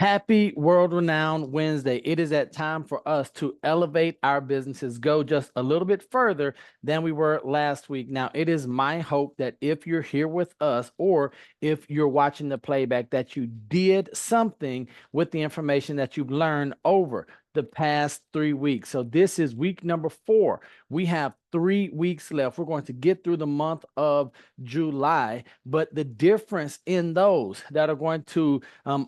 Happy world-renowned Wednesday. It is that time for us to elevate our businesses, go just a little bit further than we were last week. Now, it is my hope that if you're here with us or if you're watching the playback, that you did something with the information that you've learned over the past 3 weeks. So this is week number 4. We have 3 weeks left. We're going to get through the month of July, but the difference in those that are going to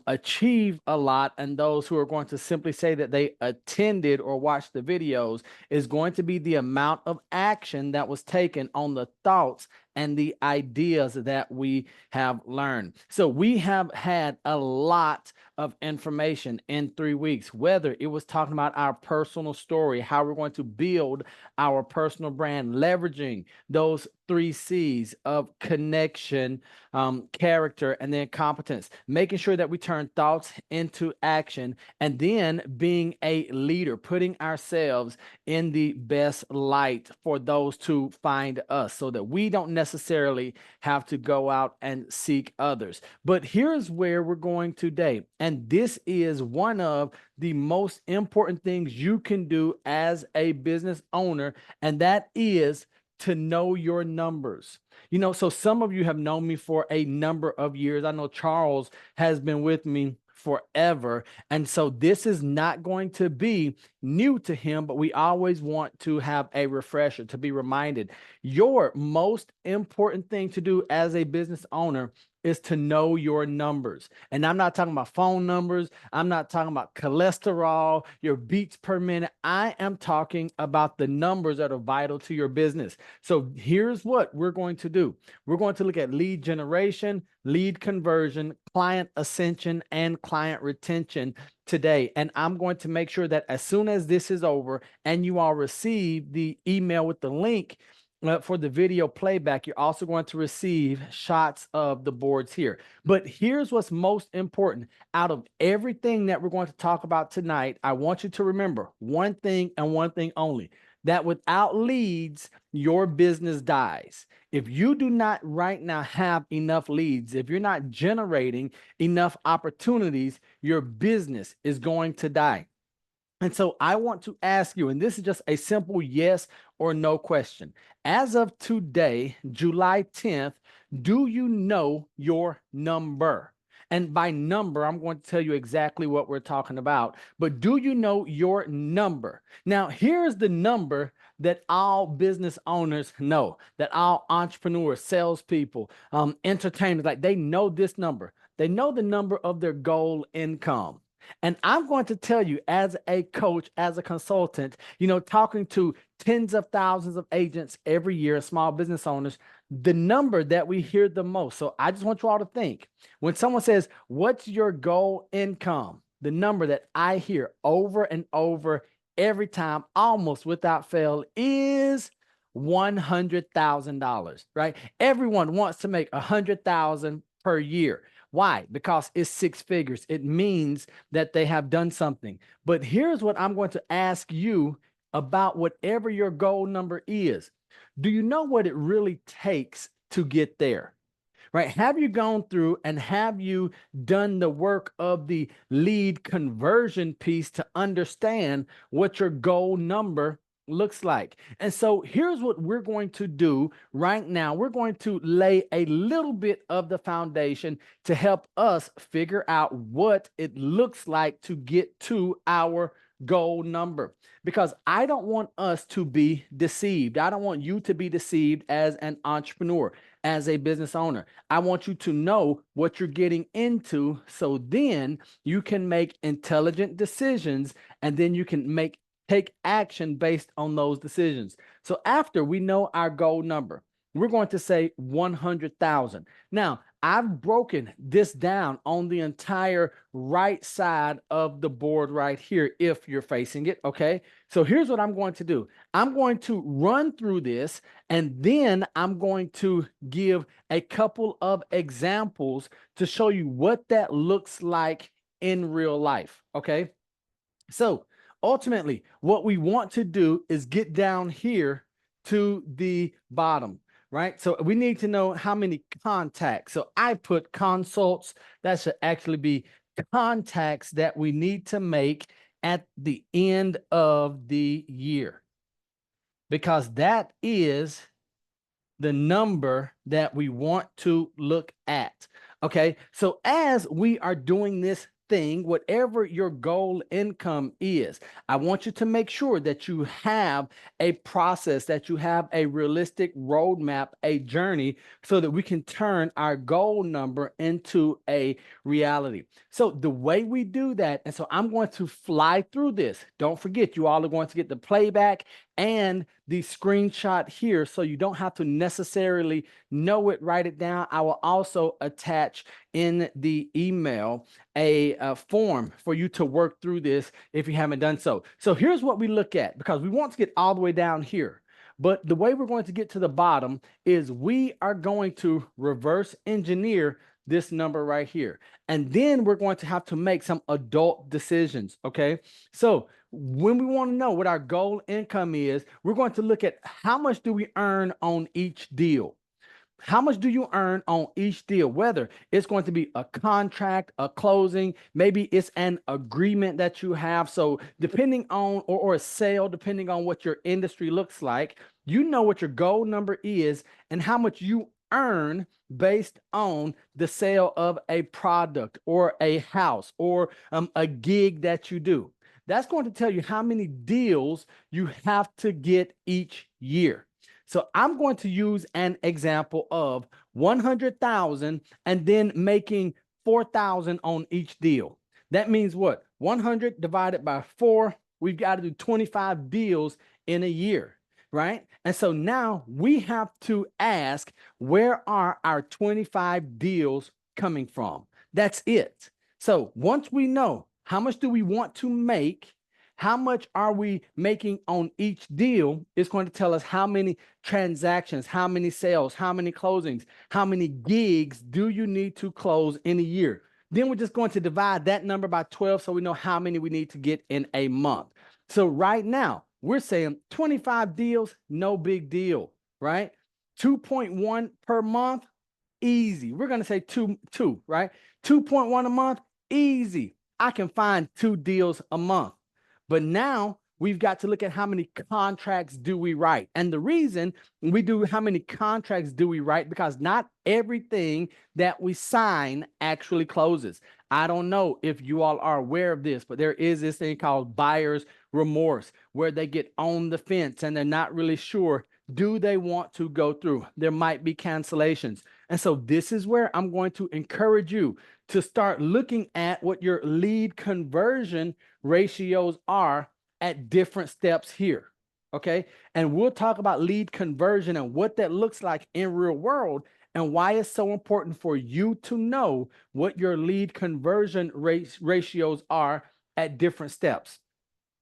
achieve a lot and those who are going to simply say that they attended or watched the videos is going to be the amount of action that was taken on the thoughts and the ideas that we have learned. So we have had a lot of information in 3 weeks, whether it was talking about our personal story, how we're going to build our personal brand, leveraging those 3 C's of connection, character, and then competence, making sure that we turn thoughts into action, and then being a leader, putting ourselves in the best light for those to find us so that we don't necessarily have to go out and seek others. But here's where we're going today. And this is one of the most important things you can do as a business owner, and that is to know your numbers. So some of you have known me for a number of years. I know Charles has been with me forever. And so this is not going to be new to him, but we always want to have a refresher, to be reminded. Your most important thing to do as a business owner is to know your numbers. And I'm not talking about phone numbers. I'm not talking about cholesterol, your beats per minute. I am talking about the numbers that are vital to your business. So here's what we're going to do. We're going to look at lead generation, lead conversion, client ascension, and client retention today. And I'm going to make sure that as soon as this is over and you all receive the email with the link for the video playback, you're also going to receive shots of the boards here. But here's what's most important. Out of everything that we're going to talk about tonight, I want you to remember one thing and one thing only, that without leads, your business dies. If you do not right now have enough leads, if you're not generating enough opportunities, your business is going to die. And so I want to ask you, and this is just a simple yes or no question. As of today, July 10th, do you know your number? And by number, I'm going to tell you exactly what we're talking about. But do you know your number? Now, here's the number that all business owners know, that all entrepreneurs, salespeople, entertainers, like they know this number. They know the number of their goal income. And I'm going to tell you, as a coach, as a consultant, talking to tens of thousands of agents every year, small business owners, the number that we hear the most. So I just want you all to think, when someone says, what's your goal income? The number that I hear over and over every time, almost without fail, is $100,000, right? Everyone wants to make $100,000 per year. Why? Because it's 6 figures. It means that they have done something. But here's what I'm going to ask you about whatever your goal number is. Do you know what it really takes to get there? Right? Have you gone through and have you done the work of the lead conversion piece to understand what your goal number looks like? And so here's what we're going to do right now. We're going to lay a little bit of the foundation to help us figure out what it looks like to get to our goal number, because I don't want us to be deceived. I don't want you to be deceived as an entrepreneur, as a business owner. I want you to know what you're getting into, so then you can make intelligent decisions, and then you can take action based on those decisions. So after we know our goal number, we're going to say 100,000. Now, I've broken this down on the entire right side of the board right here, if you're facing it, okay? So here's what I'm going to do. I'm going to run through this, and then I'm going to give a couple of examples to show you what that looks like in real life, okay? So ultimately, what we want to do is get down here to the bottom, right? So we need to know how many contacts. So I put consults. That should actually be contacts that we need to make at the end of the year, because that is the number that we want to look at. Okay, so as we are doing this thing, whatever your goal income is, I want you to make sure that you have a process, that you have a realistic roadmap, a journey, so that we can turn our goal number into a reality. So the way we do that, and so I'm going to fly through this. Don't forget, you all are going to get the playback and the screenshot here, so you don't have to necessarily know it, write it down. I will also attach in the email a form for you to work through this if you haven't done so. So here's what we look at, because we want to get all the way down here. But the way we're going to get to the bottom is we are going to reverse engineer this number right here. And then we're going to have to make some adult decisions, okay? So when we want to know what our goal income is, we're going to look at how much do we earn on each deal. How much do you earn on each deal? Whether it's going to be a contract, a closing, maybe it's an agreement that you have. So depending on, or a sale, depending on what your industry looks like, you know what your goal number is and how much you earn based on the sale of a product or a house or a gig that you do. That's going to tell you how many deals you have to get each year. So I'm going to use an example of 100,000 and then making 4,000 on each deal. That means what? 100 divided by 4, we've got to do 25 deals in a year, right? And so now we have to ask, where are our 25 deals coming from? That's it. So once we know how much do we want to make, how much are we making on each deal, is going to tell us how many transactions, how many sales, how many closings, how many gigs do you need to close in a year. Then we're just going to divide that number by 12 so we know how many we need to get in a month. So right now, we're saying 25 deals, no big deal, right? 2.1 per month, easy. We're going to say two, right? 2.1 a month, easy. I can find 2 deals a month. But now we've got to look at how many contracts do we write. And the reason we do how many contracts do we write, because not everything that we sign actually closes. I don't know if you all are aware of this, but there is this thing called buyer's remorse, where they get on the fence and they're not really sure, do they want to go through? There might be cancellations. And so this is where I'm going to encourage you to start looking at what your lead conversion ratios are at different steps here. Okay. And we'll talk about lead conversion and what that looks like in real world, and why it's so important for you to know what your lead conversion ratios are at different steps.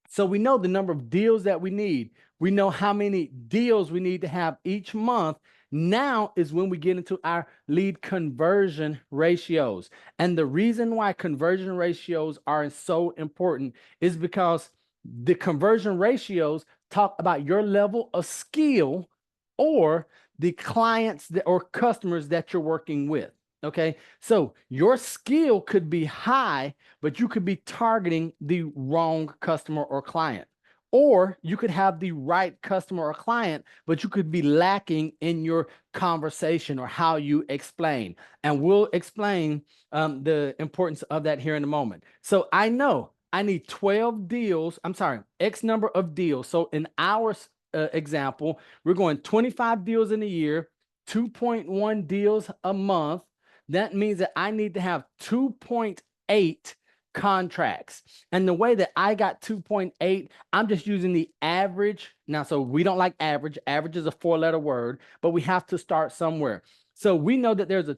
So we know the number of deals that we need. We know how many deals we need to have each month. Now is when we get into our lead conversion ratios. And the reason why conversion ratios are so important is because the conversion ratios talk about your level of skill or the clients or customers that you're working with. Okay, so your skill could be high, but you could be targeting the wrong customer or client. Or you could have the right customer or client, but you could be lacking in your conversation or how you explain. And we'll explain the importance of that here in a moment. So I know I need 12 deals. I'm sorry, X number of deals. So in our example, we're going 25 deals in a year, 2.1 deals a month. That means that I need to have 2.8 contracts. And the way that I got 2.8, I'm just using the average. Now, so we don't like average. Average is a 4-letter word, but we have to start somewhere. So we know that there's a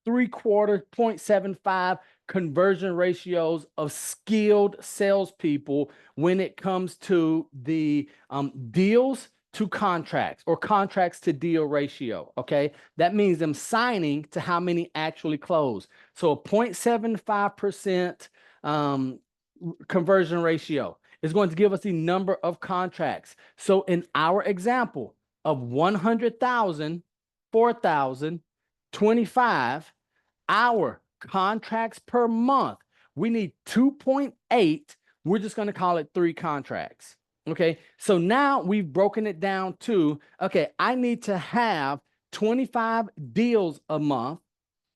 3/4, 0.75 conversion ratios of skilled salespeople when it comes to the deals to contracts or contracts to deal ratio. Okay, that means them signing to how many actually close. So a 0.75% conversion ratio is going to give us the number of contracts. So in our example of 100,000, 4,000, 25, our contracts per month, we need 2.8. We're just going to call it 3 contracts. Okay, so now we've broken it down to, okay, I need to have 25 deals a month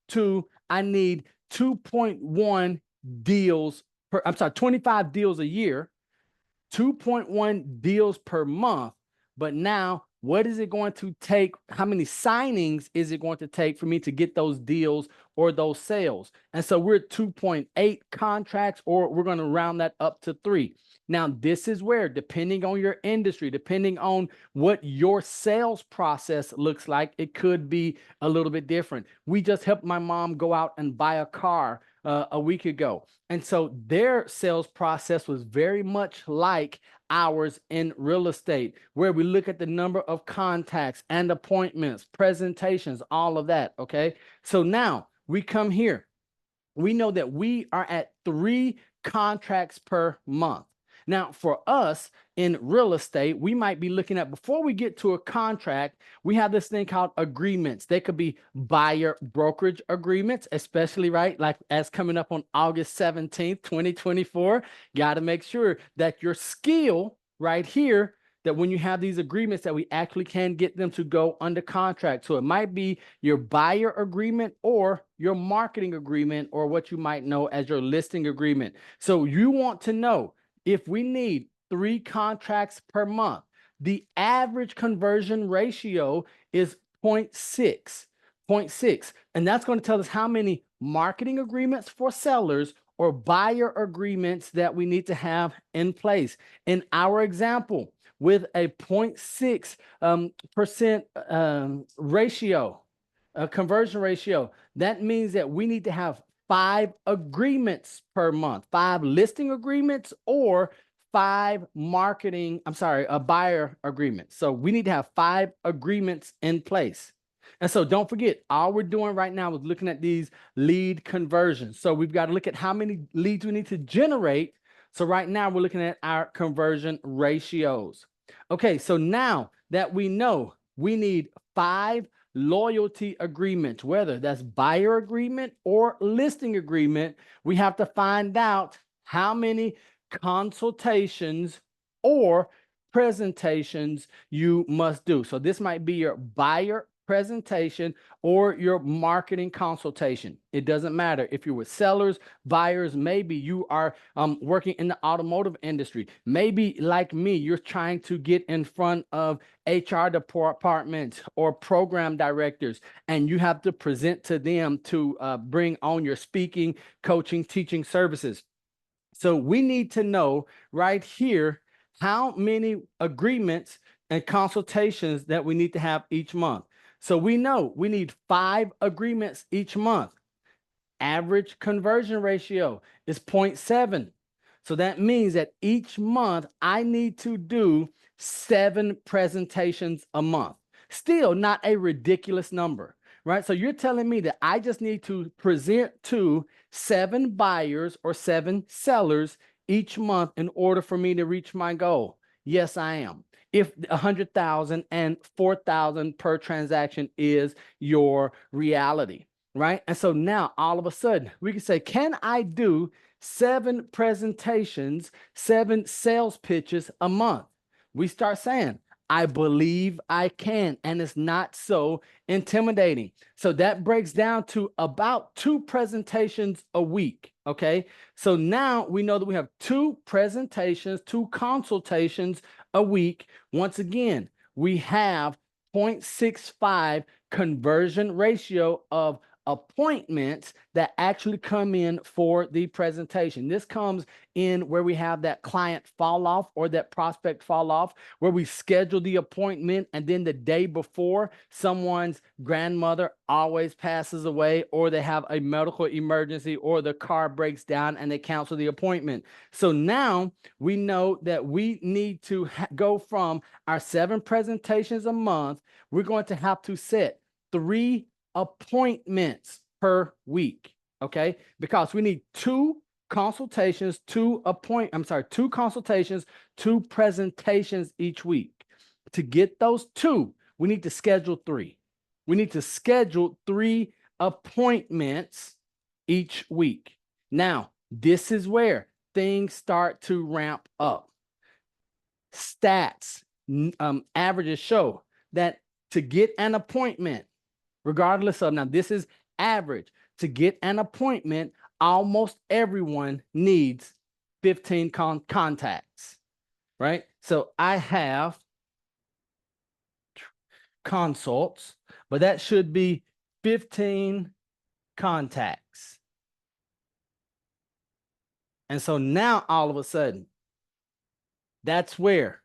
to I need 2.1 deals per, I'm sorry, 25 deals a year, 2.1 deals per month. But now, what is it going to take? How many signings is it going to take for me to get those deals or those sales? And so we're at 2.8 contracts, or we're going to round that up to 3. Now, this is where, depending on your industry, depending on what your sales process looks like, it could be a little bit different. We just helped my mom go out and buy a car a week ago. And so their sales process was very much like ours in real estate, where we look at the number of contacts and appointments, presentations, all of that. Okay. So now we come here. We know that we are at 3 contracts per month. Now, for us in real estate, we might be looking at, before we get to a contract, we have this thing called agreements. They could be buyer brokerage agreements, especially, right, like as coming up on August 17th, 2024. Got to make sure that your skill right here, that when you have these agreements, that we actually can get them to go under contract. So it might be your buyer agreement or your marketing agreement, or what you might know as your listing agreement. So you want to know, if we need 3 contracts per month, the average conversion ratio is 0.6. And that's going to tell us how many marketing agreements for sellers or buyer agreements that we need to have in place. In our example, with a 0.6% ratio, a conversion ratio, that means that we need to have 5 agreements per month, 5 listing agreements or 5 buyer agreements. So we need to have 5 agreements in place. And so don't forget, all we're doing right now is looking at these lead conversions. So we've got to look at how many leads we need to generate. So right now we're looking at our conversion ratios. Okay, so now that we know we need 5 loyalty agreements, whether that's buyer agreement or listing agreement, we have to find out how many consultations or presentations you must do. So this might be your buyer presentation or your marketing consultation. It doesn't matter if you're with sellers, buyers. Maybe you are working in the automotive industry. Maybe like me, you're trying to get in front of HR departments or program directors, and you have to present to them to bring on your speaking, coaching, teaching services. So we need to know right here how many agreements and consultations that we need to have each month. So we know we need 5 agreements each month. Average conversion ratio is 0.7. So that means that each month I need to do 7 presentations a month. Still not a ridiculous number, right? So you're telling me that I just need to present to 7 buyers or 7 sellers each month in order for me to reach my goal. Yes, I am. If 100,000 and 4,000 per transaction is your reality, right? And so now all of a sudden we can say, can I do 7 presentations, 7 sales pitches a month? We start saying, I believe I can, and it's not so intimidating. So that breaks down to about 2 presentations a week. Okay. So now we know that we have 2 presentations, 2 consultations a week. Once again, we have 0.65 conversion ratio of appointments that actually come in for the presentation. This comes in where we have that client fall off or that prospect fall off, where we schedule the appointment and then the day before someone's grandmother always passes away, or they have a medical emergency, or the car breaks down and they cancel the appointment. So now we know that we need to go from our 7 presentations a month. We're going to have to set 3 appointments per week, okay? Because we need 2 consultations, 2 consultations, 2 presentations each week. To get those 2, we need to schedule 3. We need to schedule 3 appointments each week. Now, this is where things start to ramp up. Stats, averages show that to get an appointment, regardless of, now this is average, to get an appointment, almost everyone needs 15 contacts, right? So I have consults, but that should be 15 contacts. And so now all of a sudden, that's where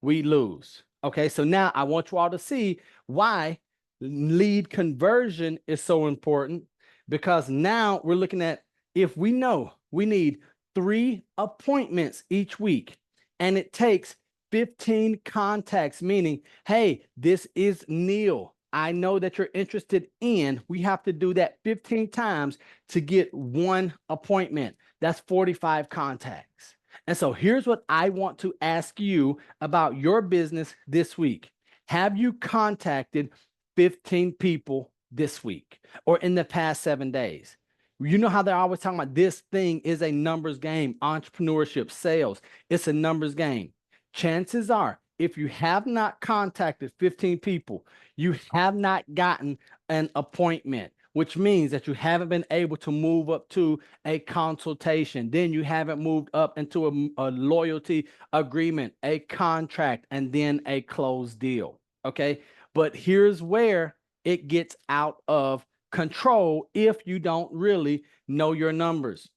we lose. Okay, so now I want you all to see why lead conversion is so important, because now we're looking at, if we know we need 3 appointments each week and it takes 15 contacts, meaning, hey, this is Neil, I know that you're interested in, we have to do that 15 times to get 1 appointment. That's 45 contacts. And so here's what I want to ask you about your business this week. Have you contacted 15 people this week or in the past 7 days? You know how they're always talking about this thing is a numbers game, entrepreneurship, sales, it's a numbers game. Chances are, if you have not contacted 15 people, you have not gotten an appointment, which means that you haven't been able to move up to a consultation. Then you haven't moved up into a loyalty agreement, a contract, and then a closed deal. Okay. But here's where it gets out of control if you don't really know your numbers.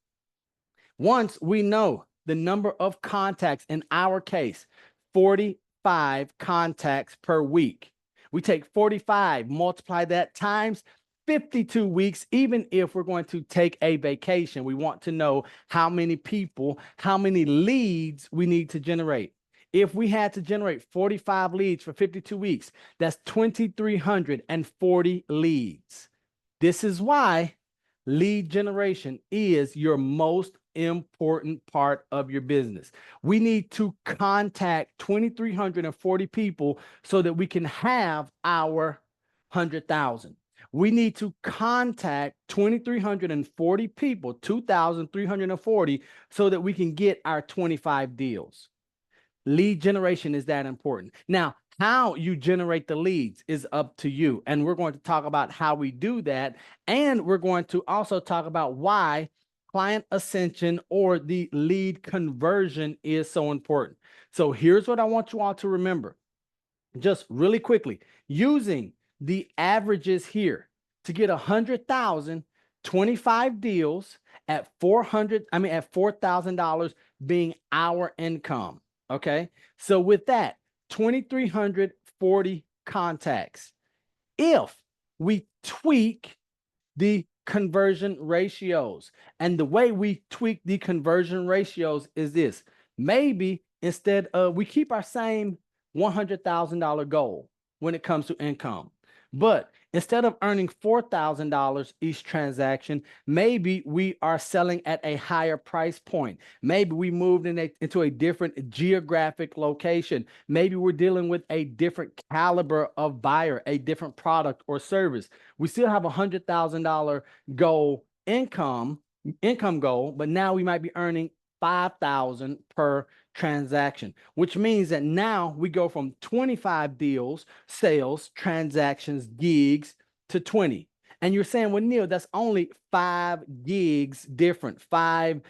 Once we know the number of contacts, in our case, 45 contacts per week. We take 45, multiply that times 52 weeks, even if we're going to take a vacation. We want to know how many people, how many leads we need to generate. If we had to generate 45 leads for 52 weeks, that's 2,340 leads. This is why lead generation is your most important part of your business. We need to contact 2,340 people so that we can have our 100,000. We need to contact 2,340 people, 2,340, so that we can get our 25 deals. Lead generation is that important. Now, how you generate the leads is up to you. And we're going to talk about how we do that. And we're going to also talk about why client ascension or the lead conversion is so important. So here's what I want you all to remember. Just really quickly, using the averages here to get 100,000, 25 deals at $4,000 being our income. Okay. So with that, 2,340 contacts. If we tweak the conversion ratios, and the way we tweak the conversion ratios is this: maybe instead of, we keep our same $100,000 goal when it comes to income, but instead of earning $4,000 each transaction, maybe we are selling at a higher price point. Maybe we moved into a different geographic location. Maybe we're dealing with a different caliber of buyer, a different product or service. We still have a $100,000 goal income goal, but now we might be earning $5,000 per transaction, which means that now we go from 25 deals, sales, transactions, gigs to 20. And you're saying, well, Neil, that's only 5 gigs different, 5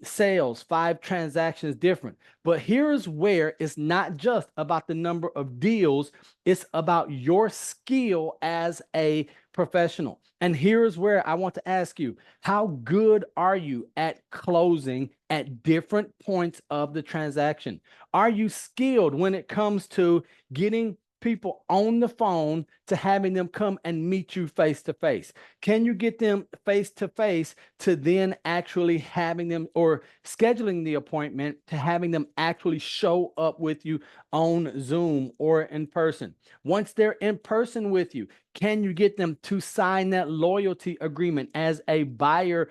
sales, 5 transactions different. But here's where it's not just about the number of deals, it's about your skill as a professional. And here's where I want to ask you, how good are you at closing at different points of the transaction? Are you skilled when it comes to getting people on the phone to having them come and meet you face to face? Can you get them face to face to then actually having them, or scheduling the appointment to having them actually show up with you on Zoom or in person? Once they're in person with you, can you get them to sign that loyalty agreement as a buyer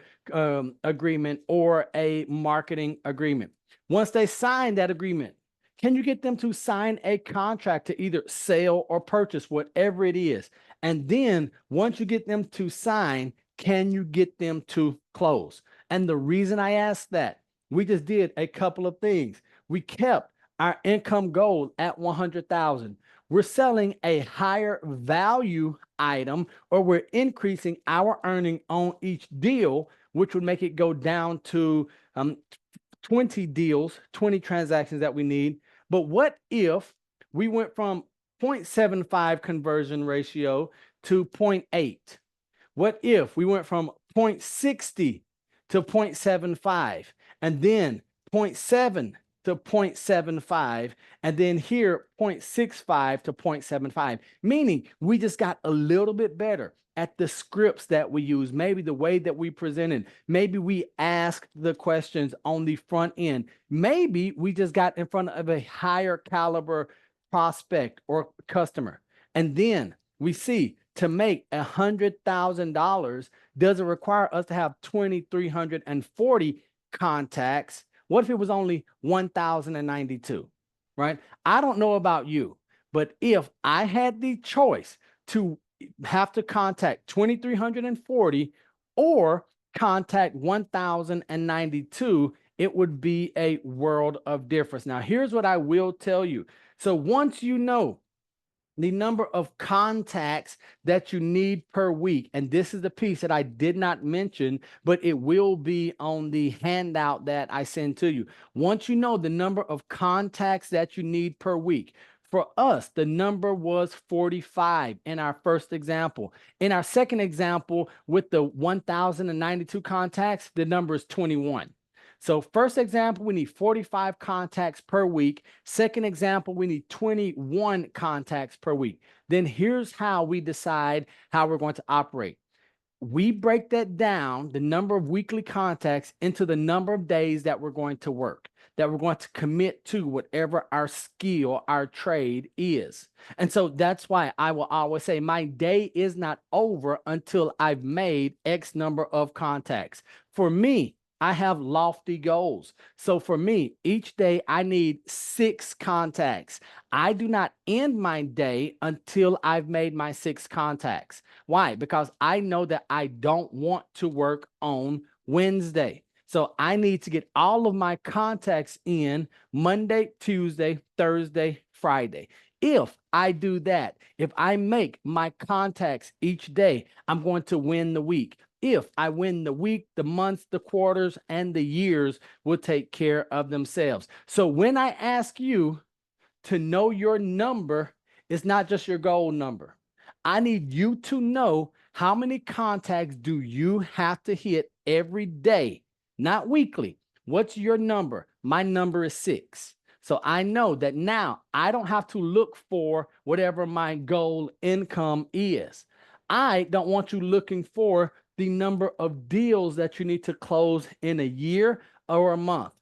agreement or a marketing agreement? Once they sign that agreement, can you get them to sign a contract to either sell or purchase, whatever it is? And then once you get them to sign, can you get them to close? And the reason I asked that, we just did a couple of things. We kept our income goal at 100,000. We're selling a higher value item, or we're increasing our earning on each deal, which would make it go down to 20 deals, 20 transactions that we need. But what if we went from 0.75 conversion ratio to 0.8? What if we went from 0.60 to 0.75, and then 0.7 to 0.75, and then here 0.65 to 0.75, meaning we just got a little bit better at the scripts that we use, maybe the way that we presented, maybe we asked the questions on the front end, maybe we just got in front of a higher caliber prospect or customer. And then we see, to make $100,000, does it require us to have 2,340 contacts? What if it was only 1,092, right? I don't know about you, but if I had the choice to have to contact 2,340 or contact 1,092, it would be a world of difference. Now, here's what I will tell you. So once you know the number of contacts that you need per week, and this is the piece that I did not mention, but it will be on the handout that I send to you. Once you know the number of contacts that you need per week, for us, the number was 45 in our first example. In our second example, with the 1,092 contacts, the number is 21. So first example, we need 45 contacts per week. Second example, we need 21 contacts per week. Then here's how we decide how we're going to operate. We break that down, the number of weekly contacts, into the number of days that we're going to work, that we're going to commit to whatever our skill, our trade is. And so that's why I will always say my day is not over until I've made X number of contacts. For me, I have lofty goals. So for me, each day I need 6 contacts. I do not end my day until I've made my 6 contacts. Why? Because I know that I don't want to work on Wednesday. So I need to get all of my contacts in Monday, Tuesday, Thursday, Friday. If I do that, if I make my contacts each day, I'm going to win the week. If I win the week, the months, the quarters, and the years will take care of themselves. So when I ask you to know your number, it's not just your goal number. I need you to know how many contacts do you have to hit every day, not weekly. What's your number? My number is 6. So I know that now I don't have to look for whatever my goal income is. I don't want you looking for the number of deals that you need to close in a year or a month.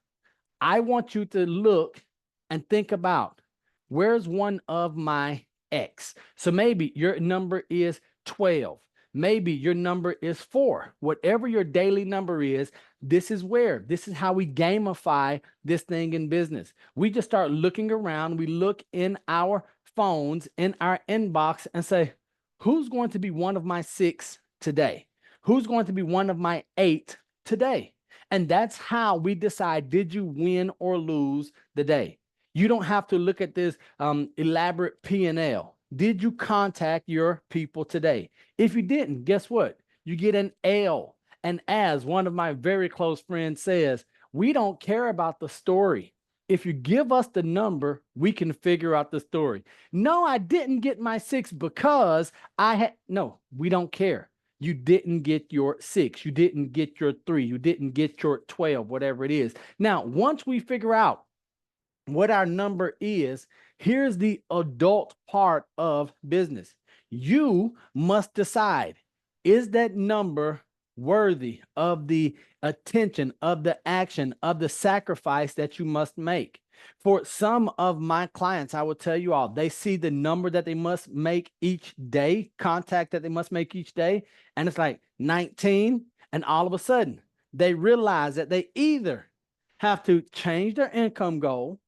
I want you to look and think about, where's one of my X? So maybe your number is 12. Maybe your number is 4. Whatever your daily number is, this is how we gamify this thing in business. We just start looking around. We look in our phones, in our inbox, and say, who's going to be one of my 6 today? Who's going to be one of my 8 today? And that's how we decide, did you win or lose the day? You don't have to look at this elaborate P&L. Did you contact your people today? If you didn't, guess what? You get an L. And as one of my very close friends says, we don't care about the story. If you give us the number, we can figure out the story. No, I didn't get my 6 because no, we don't care. You didn't get your 6. You didn't get your 3. You didn't get your 12, whatever it is. Now, once we figure out what our number is, here's the adult part of business. You must decide, is that number worthy of the attention, of the action, of the sacrifice that you must make? For some of my clients, I will tell you all, they see the number that they must make each day, contact that they must make each day, and it's like 19, and all of a sudden, they realize that they either have to change their income goal,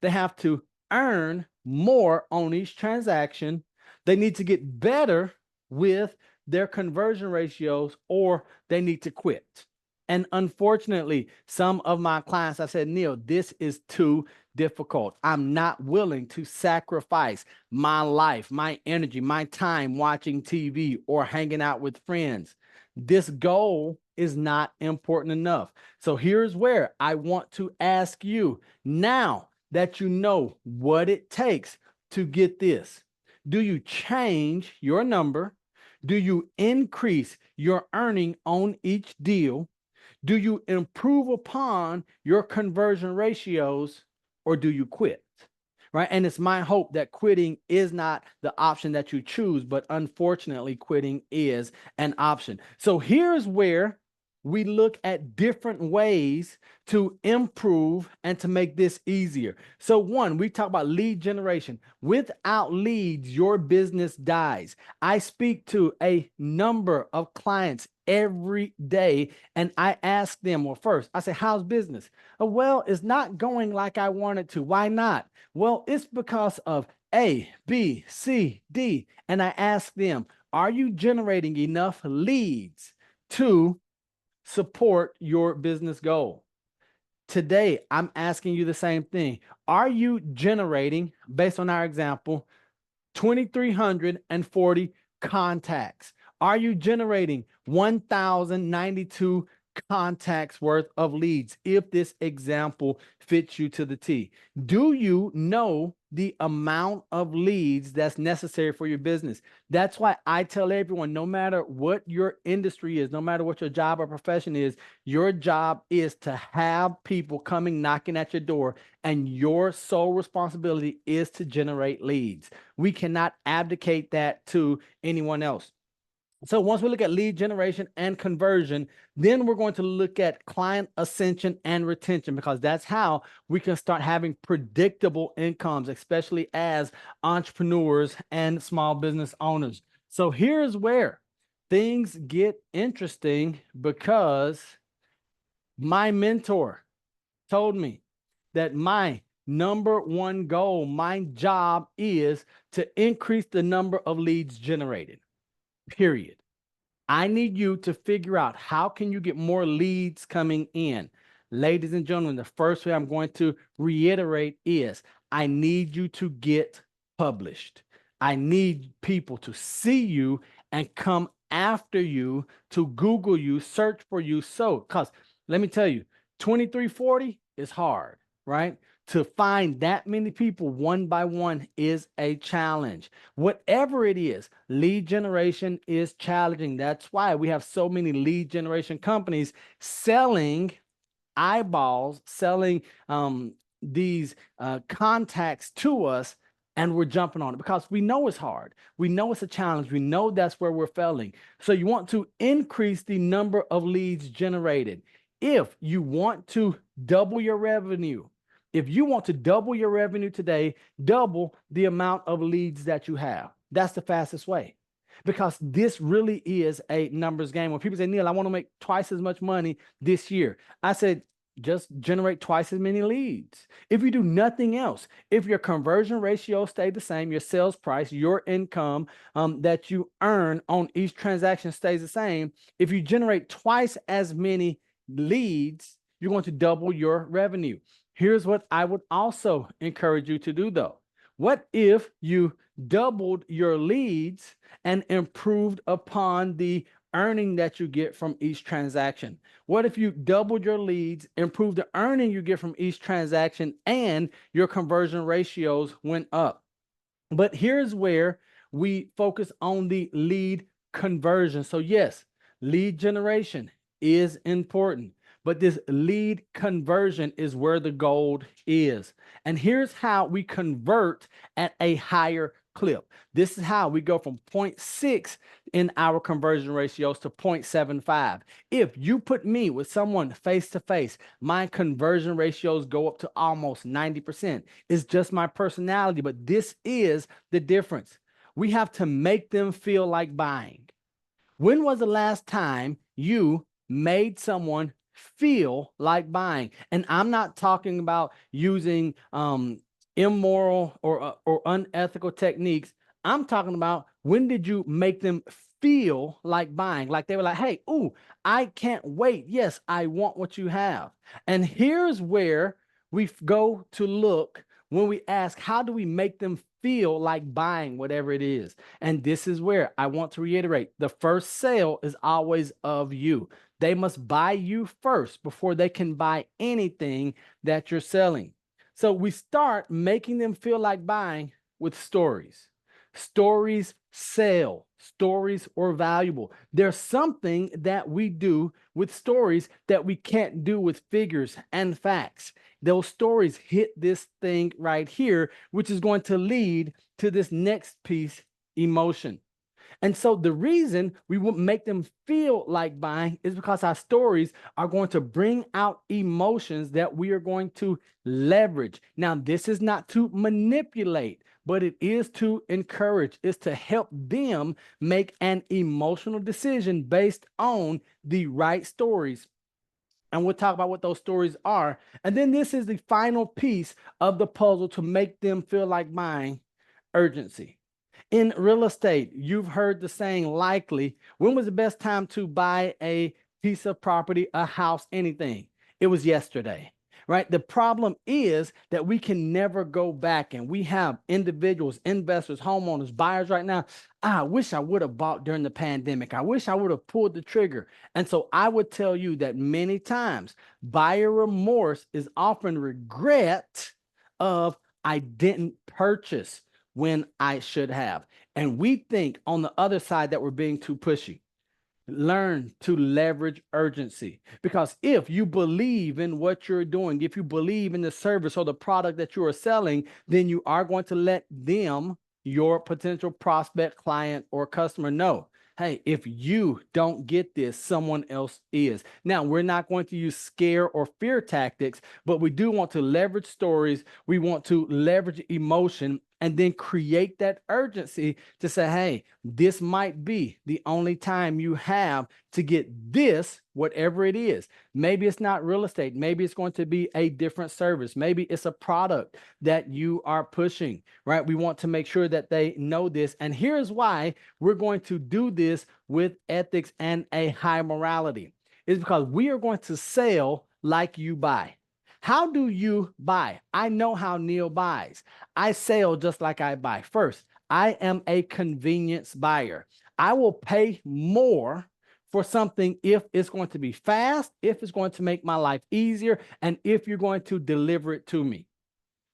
they have to earn more on each transaction, they need to get better with their conversion ratios or they need to quit. And unfortunately, some of my clients, I said, Neil, this is too difficult. I'm not willing to sacrifice my life, my energy, my time watching TV or hanging out with friends. This goal is not important enough. So here's where I want to ask you, now that you know what it takes to get this, do you change your number? Do you increase your earning on each deal? Do you improve upon your conversion ratios, or do you quit? Right. And it's my hope that quitting is not the option that you choose, but unfortunately, quitting is an option. So here's where we look at different ways to improve and to make this easier. So one, we talk about lead generation. Without leads, your business dies. I speak to a number of clients every day, and I ask them, well, first, I say, how's business? Oh, well, it's not going like I wanted to. Why not? Well, it's because of A, B, C, D. And I ask them, are you generating enough leads to support your business goal? Today, I'm asking you the same thing. Are you generating, based on our example, 2,340 contacts? Are you generating 1,092 contacts worth of leads if this example fits you to the T? Do you know the amount of leads that's necessary for your business? That's why I tell everyone, no matter what your industry is, no matter what your job or profession is, your job is to have people coming knocking at your door, and your sole responsibility is to generate leads. We cannot abdicate that to anyone else. So once we look at lead generation and conversion, then we're going to look at client ascension and retention, because that's how we can start having predictable incomes, especially as entrepreneurs and small business owners. So here's where things get interesting, because my mentor told me that my number one goal, my job, is to increase the number of leads generated, period. I need you to figure out, how can you get more leads coming in? Ladies and gentlemen, the first way I'm going to reiterate is, I need you to get published. I need people to see you and come after you, to Google you, search for you. So, because let me tell you, 2340 is hard, right? To find that many people one by one is a challenge. Whatever it is, lead generation is challenging. That's why we have so many lead generation companies selling eyeballs, selling these contacts to us, and we're jumping on it because we know it's hard. We know it's a challenge. We know that's where we're failing. So you want to increase the number of leads generated. If you want to double your revenue, if you want to double your revenue today, double the amount of leads that you have. That's the fastest way, because this really is a numbers game. When people say, Neil, I want to make twice as much money this year, I said, just generate twice as many leads. If you do nothing else, if your conversion ratio stay the same, your sales price, your income that you earn on each transaction stays the same, if you generate twice as many leads, you're going to double your revenue. Here's what I would also encourage you to do, though. What if you doubled your leads and improved upon the earning that you get from each transaction? What if you doubled your leads, improved the earning you get from each transaction, and your conversion ratios went up? But here's where we focus on the lead conversion. So yes, lead generation is important, but this lead conversion is where the gold is. And here's how we convert at a higher clip. This is how we go from 0.6 in our conversion ratios to 0.75. If you put me with someone face to face, my conversion ratios go up to almost 90%. It's just my personality, but this is the difference. We have to make them feel like buying. When was the last time you made someone feel like buying? And I'm not talking about using immoral or unethical techniques. I'm talking about, when did you make them feel like buying. Like they were like, hey, ooh, I can't wait. Yes, I want what you have. And here's where we go to look when we ask, how do we make them feel like buying whatever it is? And this is where I want to reiterate, the first sale is always of you. They must buy you first before they can buy anything that you're selling. So we start making them feel like buying with stories. Stories sell, stories are valuable. There's something that we do with stories that we can't do with figures and facts. Those stories hit this thing right here, which is going to lead to this next piece, emotion. And so the reason we will make them feel like buying is because our stories are going to bring out emotions that we are going to leverage. Now, this is not to manipulate, but it is to encourage, is to help them make an emotional decision based on the right stories. And we'll talk about what those stories are. And then this is the final piece of the puzzle to make them feel like buying, urgency. In real estate, you've heard the saying likely, when was the best time to buy a piece of property, a house, anything? It was yesterday, right? The problem is that we can never go back, and we have individuals, investors, homeowners, buyers right now. I wish I would have bought during the pandemic. I wish I would have pulled the trigger. And so I would tell you that many times buyer remorse is often regret of I didn't purchase when I should have. And we think on the other side that we're being too pushy. Learn to leverage urgency, because if you believe in what you're doing, if you believe in the service or the product that you are selling, then you are going to let them, your potential prospect, client, or customer, know, hey, if you don't get this, someone else is. Now, we're not going to use scare or fear tactics, but we do want to leverage stories. We want to leverage emotion and then create that urgency to say, hey, this might be the only time you have to get this, whatever it is. Maybe it's not real estate. Maybe it's going to be a different service. Maybe it's a product that you are pushing, right? We want to make sure that they know this. And here's why we're going to do this with ethics and a high morality. It's because we are going to sell like you buy. How do you buy? I know how Neil buys. I sell just like I buy. First, I am a convenience buyer. I will pay more for something if it's going to be fast, if it's going to make my life easier, and if you're going to deliver it to me.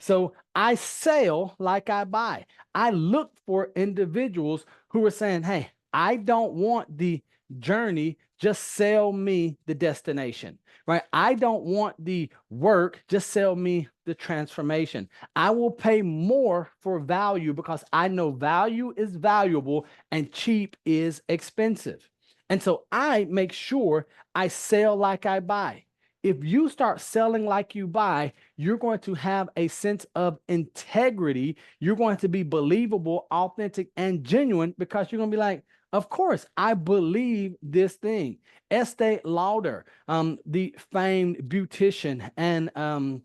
So I sell like I buy. I look for individuals who are saying, hey, I don't want the journey, just sell me the destination, right? I don't want the work, just sell me the transformation. I will pay more for value because I know value is valuable and cheap is expensive. And so I make sure I sell like I buy. If you start selling like you buy, you're going to have a sense of integrity. You're going to be believable, authentic, and genuine, because you're going to be like, of course, I believe this thing. Estee Lauder, the famed beautician and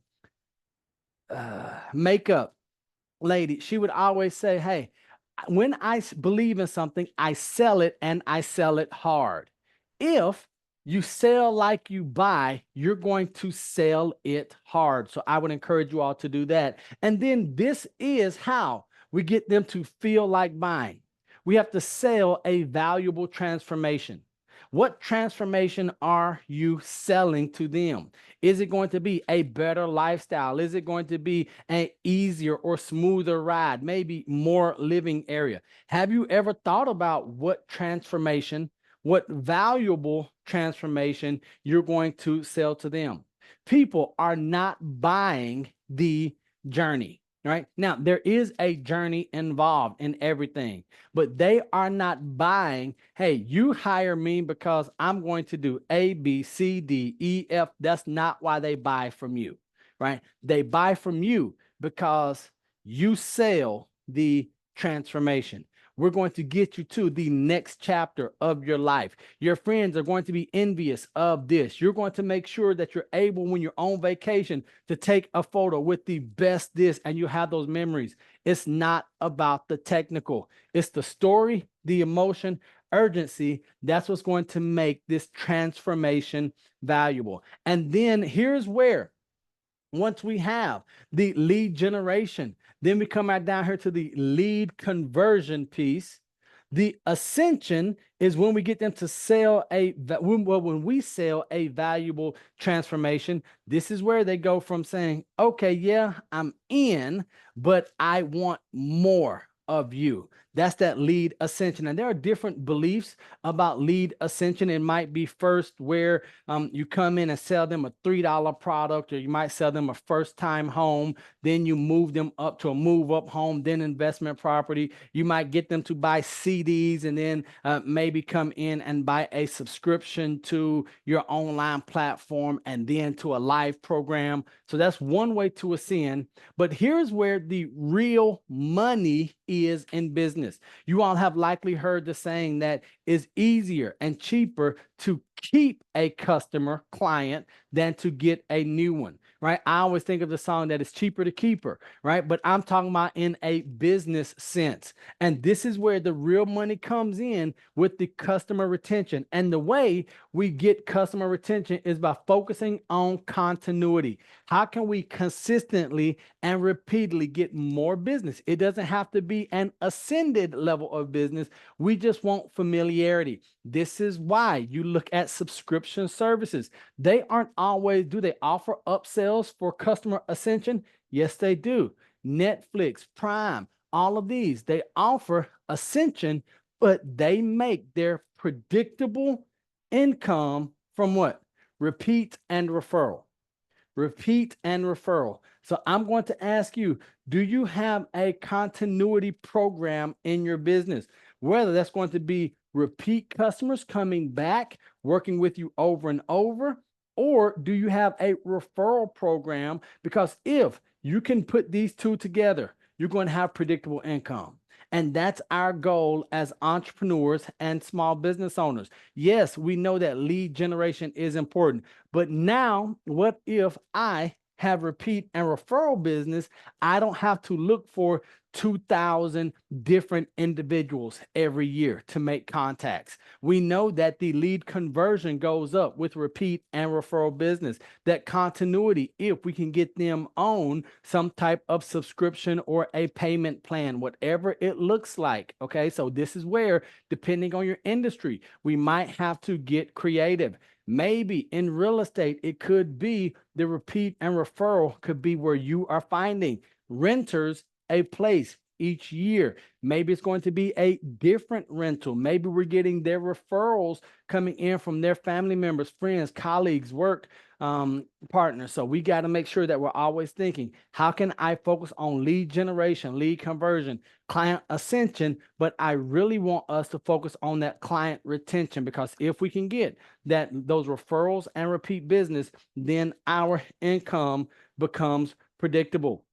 makeup lady, she would always say, hey, when I believe in something, I sell it, and I sell it hard. If you sell like you buy, you're going to sell it hard. So I would encourage you all to do that. And then this is how we get them to feel like buying. We have to sell a valuable transformation. What transformation are you selling to them? Is it going to be a better lifestyle? Is it going to be an easier or smoother ride? Maybe more living area? Have you ever thought about what transformation, what valuable transformation you're going to sell to them? People are not buying the journey. Right now, there is a journey involved in everything, but they are not buying, hey, you hire me because I'm going to do A, B, C, D, E, F. That's not why they buy from you, right? They buy from you because you sell the transformation. We're going to get you to the next chapter of your life. Your friends are going to be envious of this. You're going to make sure that you're able, when you're on vacation, to take a photo with the best this, and you have those memories. It's not about the technical. It's the story, the emotion, urgency, that's what's going to make this transformation valuable. And then here's where, once we have the lead generation, then we come right down here to the lead conversion piece. The ascension is when we get them to sell when we sell a valuable transformation. This is where they go from saying, okay, yeah, I'm in, but I want more of you. That's that lead ascension. And there are different beliefs about lead ascension. It might be first where you come in and sell them a $3 product, or you might sell them a first time home. Then you move them up to a move up home, then investment property. You might get them to buy CDs, and then maybe come in and buy a subscription to your online platform, and then to a live program. So that's one way to ascend. But here's where the real money is in business. You all have likely heard the saying that it's easier and cheaper to keep a customer client than to get a new one, right? I always think of the song that it's cheaper to keep her, right? But I'm talking about in a business sense. And this is where the real money comes in with the customer retention. And the way we get customer retention is by focusing on continuity. How can we consistently and repeatedly get more business? It doesn't have to be an ascended level of business. We just want familiarity. This is why you look at subscription services. They aren't always, do they offer upsells for customer ascension? Yes, they do. Netflix, Prime, all of these, they offer ascension, but they make their predictable income from what? Repeat and referral. Repeat and referral. So I'm going to ask you, do you have a continuity program in your business? Whether that's going to be repeat customers coming back, working with you over and over, or do you have a referral program? Because if you can put these two together, you're going to have predictable income. And that's our goal as entrepreneurs and small business owners. Yes, we know that lead generation is important, but now what if I have repeat and referral business? I don't have to look for 2,000 different individuals every year to make contacts. We know that the lead conversion goes up with repeat and referral business. That continuity, if we can get them on some type of subscription or a payment plan, whatever it looks like. Okay, so this is where, depending on your industry, we might have to get creative. Maybe in real estate, it could be the repeat and referral could be where you are finding renters a place each year. Maybe it's going to be a different rental. Maybe we're getting their referrals coming in from their family members, friends, colleagues, work partners. So we got to make sure that we're always thinking, how can I focus on lead generation, lead conversion, client ascension, but I really want us to focus on that client retention, because if we can get those referrals and repeat business, then our income becomes predictable.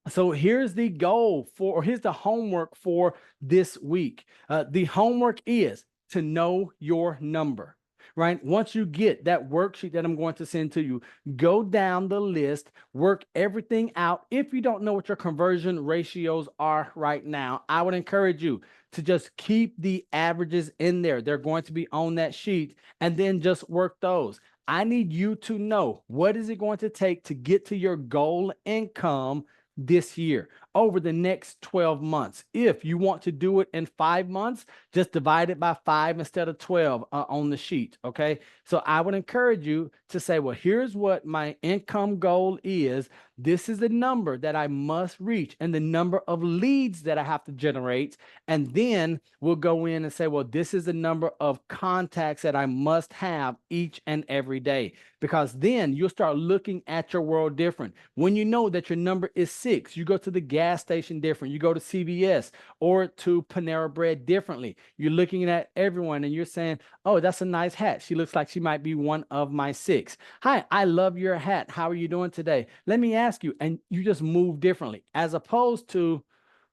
So here's the goal or here's the homework for this week. The homework is to know your number, right? Once you get that worksheet that I'm going to send to you, go down the list, work everything out. If you don't know what your conversion ratios are right now, I would encourage you to just keep the averages in there. They're going to be on that sheet, and then just work those. I need you to know, what is it going to take to get to your goal income this year, over the next 12 months. If you want to do it in 5 months, just divide it by 5 instead of 12 on the sheet. Okay. So I would encourage you to say, well, here's what my income goal is. This is the number that I must reach and the number of leads that I have to generate. And then we'll go in and say, well, this is the number of contacts that I must have each and every day, because then you'll start looking at your world different. When you know that your number is 6, you go to the gas station different. You go to CVS or to Panera Bread differently. You're looking at everyone and you're saying, oh, that's a nice hat. She looks like she might be one of my 6. Hi, I love your hat. How are you doing today? Let me ask you. And you just move differently, as opposed to,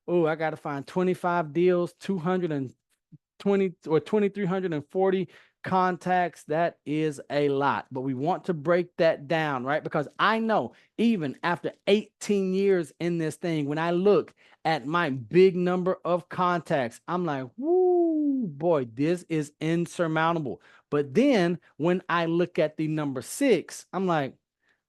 oh, I got to find 25 deals, 220 or 2,340 contacts. That is a lot, but we want to break that down, right? Because I know even after 18 years in this thing, when I look at my big number of contacts, I'm like, woo, oh boy, this is insurmountable. But then when I look at the number 6, I'm like,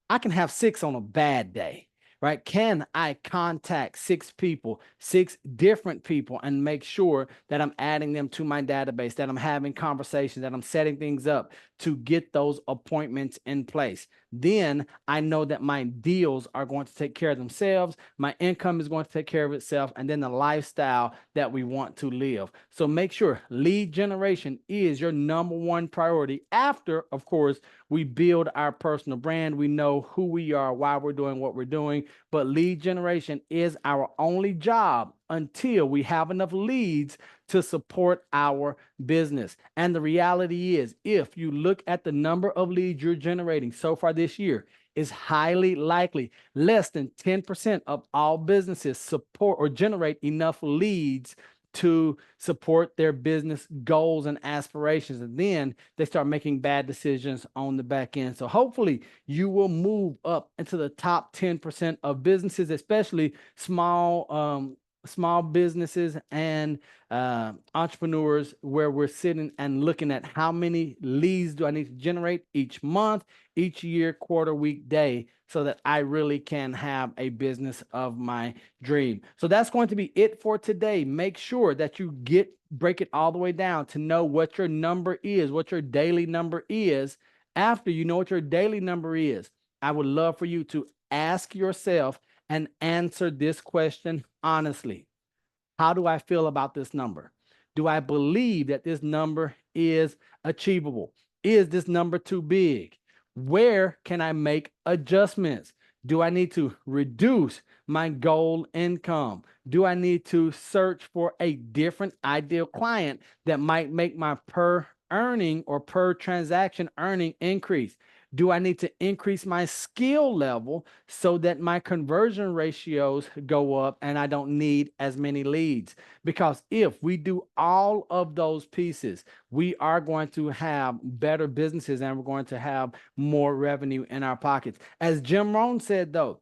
I can have 6 on a bad day, right? Can I contact 6 people, 6 different people, and make sure that I'm adding them to my database, that I'm having conversations, that I'm setting things up to get those appointments in place? Then I know that my deals are going to take care of themselves. My income is going to take care of itself, and then the lifestyle that we want to live. So make sure lead generation is your number one priority after, of course, we build our personal brand. We know who we are, why we're doing what we're doing. But lead generation is our only job until we have enough leads to support our business. And the reality is, if you look at the number of leads you're generating so far this year, is highly likely less than 10% of all businesses support or generate enough leads to support their business goals and aspirations. And then they start making bad decisions on the back end. So hopefully you will move up into the top 10% of businesses, especially small businesses and entrepreneurs, where we're sitting and looking at how many leads do I need to generate each month, each year, quarter, week, day, so that I really can have a business of my dream. So that's going to be it for today. Make sure that you break it all the way down to know what your number is, what your daily number is. After you know what your daily number is, I would love for you to ask yourself and answer this question honestly. How do I feel about this number? Do I believe that this number is achievable? Is this number too big? Where can I make adjustments? Do I need to reduce my goal income? Do I need to search for a different ideal client that might make my per earning or per transaction earning increase? Do I need to increase my skill level so that my conversion ratios go up and I don't need as many leads? Because if we do all of those pieces, we are going to have better businesses and we're going to have more revenue in our pockets. As Jim Rohn said, though,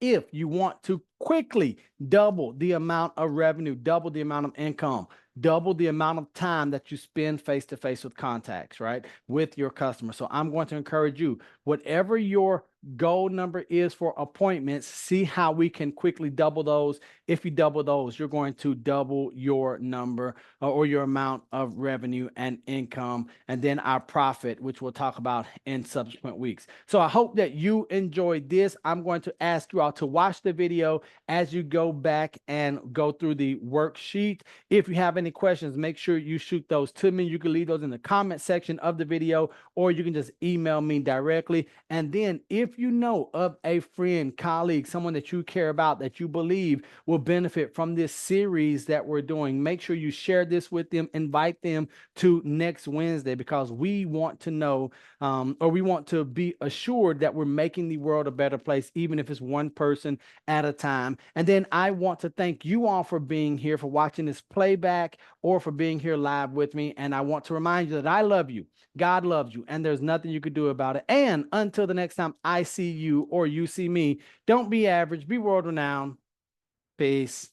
if you want to quickly double the amount of revenue, double the amount of income, double the amount of time that you spend face to face with contacts, right, with your customers. So I'm going to encourage you, whatever your goal number is for appointments, see how we can quickly double those. If you double those, you're going to double your number or your amount of revenue and income, and then our profit, which we'll talk about in subsequent weeks. So I hope that you enjoyed this. I'm going to ask you all to watch the video as you go back and go through the worksheet. If you have any questions, make sure you shoot those to me. You can leave those in the comment section of the video, or you can just email me directly. And then if you know of a friend, colleague, someone that you care about, that you believe will benefit from this series that we're doing, make sure you share this with them, invite them to next Wednesday, because we want to know, or we want to be assured that we're making the world a better place, even if it's one person at a time. And then I want to thank you all for being here, for watching this playback, or for being here live with me. And I want to remind you that I love you. God loves you, and there's nothing you can do about it. And until the next time I see you or you see me, don't be average, be world renowned. Peace.